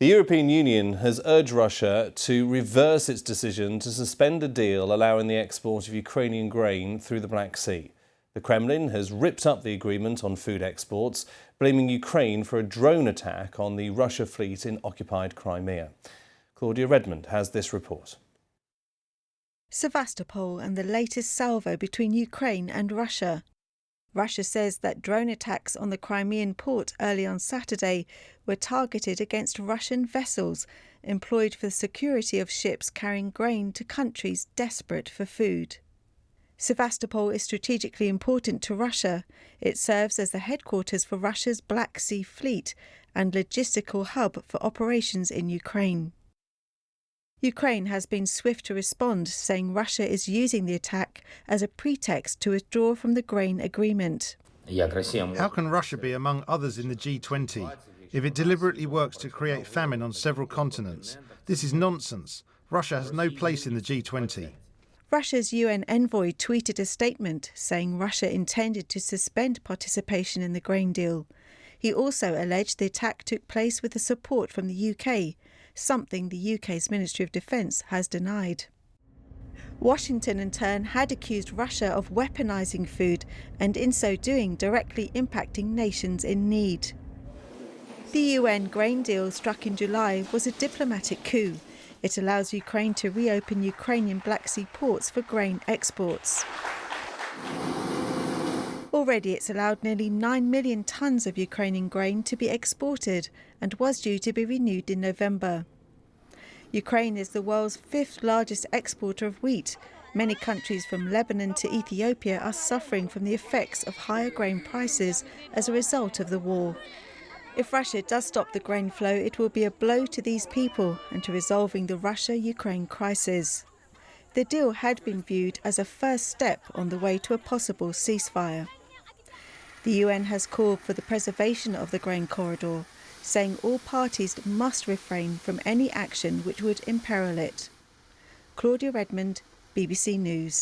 The European Union has urged Russia to reverse its decision to suspend a deal allowing the export of Ukrainian grain through the Black Sea. The Kremlin has ripped up the agreement on food exports, blaming Ukraine for a drone attack on the Russia fleet in occupied Crimea. Claudia Redmond has this report. Sevastopol and the latest salvo between Ukraine and Russia. Russia says that drone attacks on the Crimean port early on Saturday were targeted against Russian vessels employed for the security of ships carrying grain to countries desperate for food. Sevastopol is strategically important to Russia. It serves as the headquarters for Russia's Black Sea Fleet and logistical hub for operations in Ukraine. Ukraine has been swift to respond, saying Russia is using the attack as a pretext to withdraw from the grain agreement. How can Russia be among others in the G20 if it deliberately works to create famine on several continents? This is nonsense. Russia has no place in the G20. Russia's UN envoy tweeted a statement saying Russia intended to suspend participation in the grain deal. He also alleged the attack took place with the support from the UK, something the UK's Ministry of Defence has denied. Washington, in turn, had accused Russia of weaponising food and in so doing directly impacting nations in need. The UN grain deal struck in July was a diplomatic coup. It allows Ukraine to reopen Ukrainian Black Sea ports for grain exports. Already it's allowed nearly 9 million tonnes of Ukrainian grain to be exported and was due to be renewed in November. Ukraine is the world's fifth largest exporter of wheat. Many countries from Lebanon to Ethiopia are suffering from the effects of higher grain prices as a result of the war. If Russia does stop the grain flow, it will be a blow to these people and to resolving the Russia-Ukraine crisis. The deal had been viewed as a first step on the way to a possible ceasefire. The UN has called for the preservation of the grain corridor, saying all parties must refrain from any action which would imperil it. Claudia Redmond, BBC News.